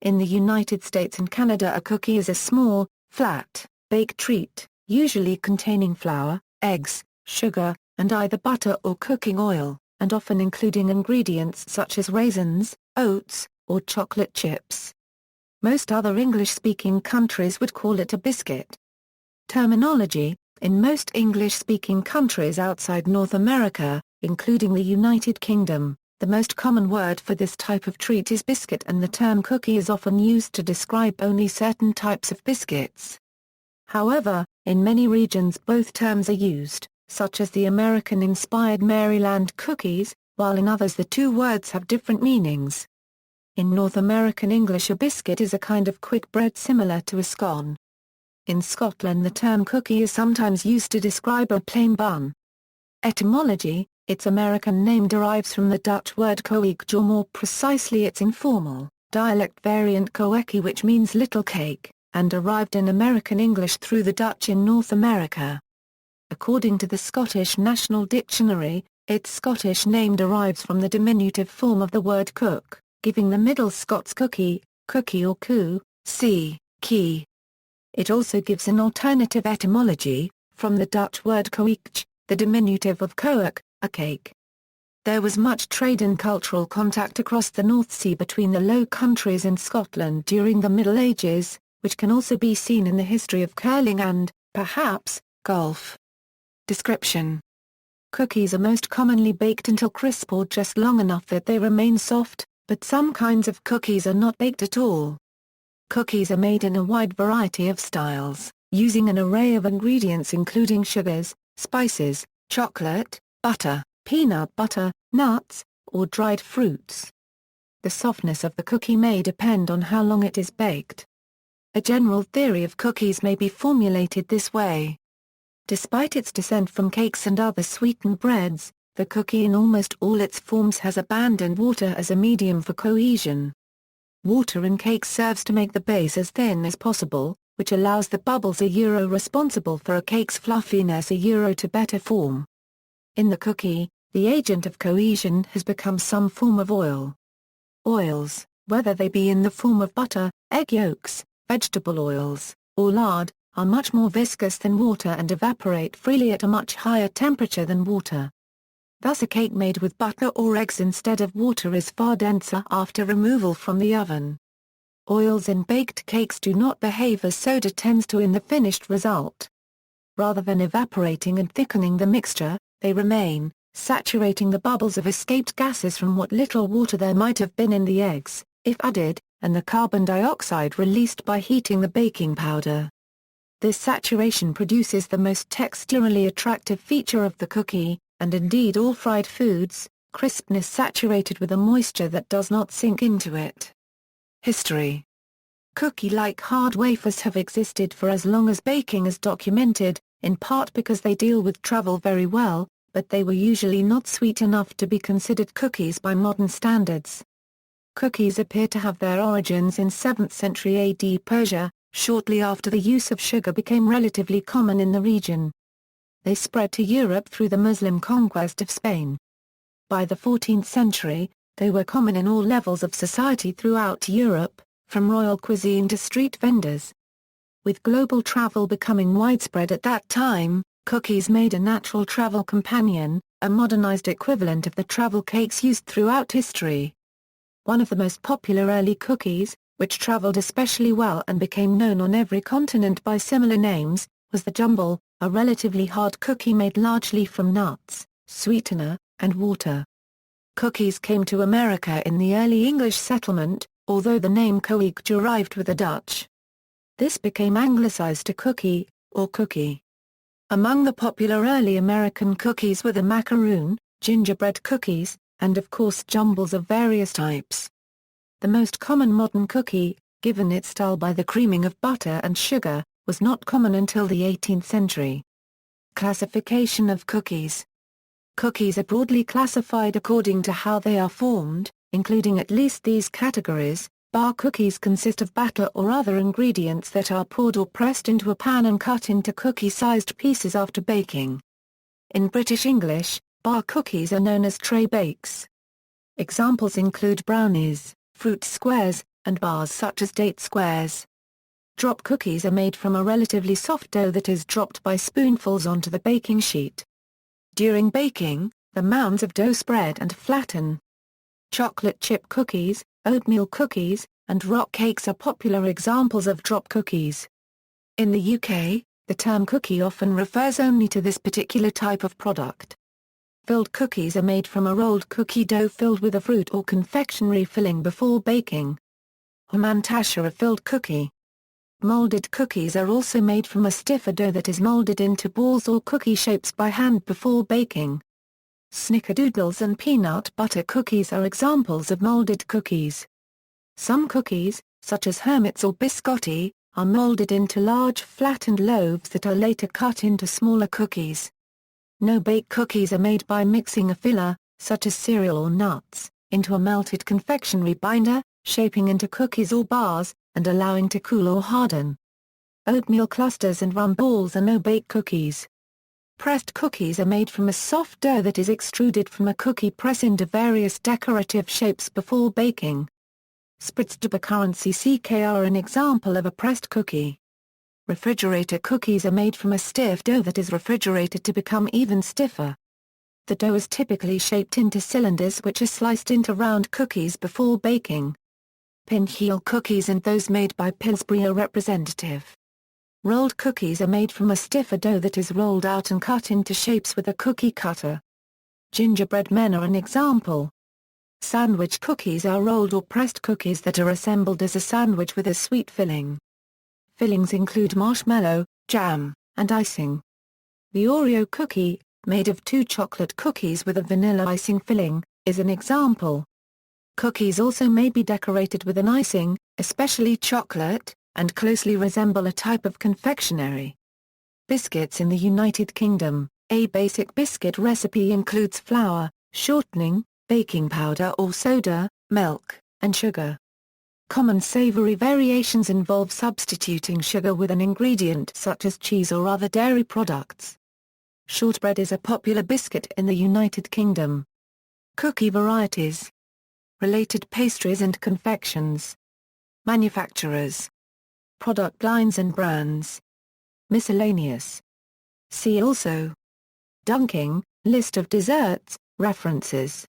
In the United States and Canada, a cookie is a small, flat, baked treat, usually containing flour, eggs, sugar, and either butter or cooking oil, and often including ingredients such as raisins, oats, or chocolate chips. Most other English-speaking countries would call it a biscuit. Terminology: in most English-speaking countries outside North America, including the United Kingdom, the most common word for this type of treat is biscuit, and the term cookie is often used to describe only certain types of biscuits. However, in many regions both terms are used, such as the American-inspired Maryland cookies, while in others the two words have different meanings. In North American English, a biscuit is a kind of quick bread similar to a scone. In Scotland, the term cookie is sometimes used to describe a plain bun. Etymology: its American name derives from the Dutch word koek, or more precisely its informal, dialect variant koekkie, which means little cake, and arrived in American English through the Dutch in North America. According to the Scottish National Dictionary, its Scottish name derives from the diminutive form of the word cook, giving the Middle Scots cookie, cookie or coo, key. It also gives an alternative etymology, from the Dutch word koekje, the diminutive of koek, a cake. There was much trade and cultural contact across the North Sea between the Low Countries and Scotland during the Middle Ages, which can also be seen in the history of curling and, perhaps, golf. Description: cookies are most commonly baked until crisp or just long enough that they remain soft, but some kinds of cookies are not baked at all. Cookies are made in a wide variety of styles, using an array of ingredients including sugars, spices, chocolate, butter, peanut butter, nuts, or dried fruits. The softness of the cookie may depend on how long it is baked. A general theory of cookies may be formulated this way. Despite its descent from cakes and other sweetened breads, the cookie in almost all its forms has abandoned water as a medium for cohesion. Water in cakes serves to make the base as thin as possible, which allows the bubbles responsible for a cake's fluffiness to better form. In the cookie, the agent of cohesion has become some form of oil. Oils, whether they be in the form of butter, egg yolks, vegetable oils, or lard, are much more viscous than water and evaporate freely at a much higher temperature than water. Thus a cake made with butter or eggs instead of water is far denser after removal from the oven. Oils in baked cakes do not behave as soda tends to in the finished result. Rather than evaporating and thickening the mixture, they remain, saturating the bubbles of escaped gases from what little water there might have been in the eggs, if added, and the carbon dioxide released by heating the baking powder. This saturation produces the most texturally attractive feature of the cookie, and indeed all fried foods, crispness saturated with a moisture that does not sink into it. History: cookie-like hard wafers have existed for as long as baking is documented, in part because they deal with travel very well, but they were usually not sweet enough to be considered cookies by modern standards. Cookies appear to have their origins in 7th century AD Persia, shortly after the use of sugar became relatively common in the region. They spread to Europe through the Muslim conquest of Spain. By the 14th century, they were common in all levels of society throughout Europe, from royal cuisine to street vendors. With global travel becoming widespread at that time, cookies made a natural travel companion, a modernized equivalent of the travel cakes used throughout history. One of the most popular early cookies, which traveled especially well and became known on every continent by similar names, was the jumble, a relatively hard cookie made largely from nuts, sweetener, and water. Cookies came to America in the early English settlement, although the name koek derived with the Dutch. This became anglicized to cookie, or cookie. Among the popular early American cookies were the macaroon, gingerbread cookies, and of course jumbles of various types. The most common modern cookie, given its style by the creaming of butter and sugar, was not common until the 18th century. Classification of cookies. Cookies are broadly classified according to how they are formed, including at least these categories. Bar cookies consist of batter or other ingredients that are poured or pressed into a pan and cut into cookie-sized pieces after baking. In British English, bar cookies are known as tray bakes. Examples include brownies, fruit squares, and bars such as date squares. Drop cookies are made from a relatively soft dough that is dropped by spoonfuls onto the baking sheet. During baking, the mounds of dough spread and flatten. Chocolate chip cookies, oatmeal cookies, and rock cakes are popular examples of drop cookies. In the UK, the term cookie often refers only to this particular type of product. Filled cookies are made from a rolled cookie dough filled with a fruit or confectionery filling before baking. Hamantash are a filled cookie. Molded cookies are also made from a stiffer dough that is molded into balls or cookie shapes by hand before baking. Snickerdoodles and peanut butter cookies are examples of molded cookies. Some cookies, such as hermits or biscotti, are molded into large flattened loaves that are later cut into smaller cookies. No-bake cookies are made by mixing a filler, such as cereal or nuts, into a melted confectionery binder, shaping into cookies or bars, and allowing to cool or harden. Oatmeal clusters and rum balls are no-bake cookies. Pressed cookies are made from a soft dough that is extruded from a cookie press into various decorative shapes before baking. Spritzed currency CK are an example of a pressed cookie. Refrigerator cookies are made from a stiff dough that is refrigerated to become even stiffer. The dough is typically shaped into cylinders which are sliced into round cookies before baking. Pinwheel cookies and those made by Pillsbury are representative. Rolled cookies are made from a stiffer dough that is rolled out and cut into shapes with a cookie cutter. Gingerbread men are an example. Sandwich cookies are rolled or pressed cookies that are assembled as a sandwich with a sweet filling. Fillings include marshmallow, jam, and icing. The Oreo cookie, made of 2 chocolate cookies with a vanilla icing filling, is an example. Cookies also may be decorated with an icing, especially chocolate, and closely resemble a type of confectionery. Biscuits in the United Kingdom. A basic biscuit recipe includes flour, shortening, baking powder or soda, milk, and sugar. Common savory variations involve substituting sugar with an ingredient such as cheese or other dairy products. Shortbread is a popular biscuit in the United Kingdom. Cookie varieties. Related pastries and confections. Manufacturers. Product lines and brands. Miscellaneous. See also. Dunking, list of desserts, references.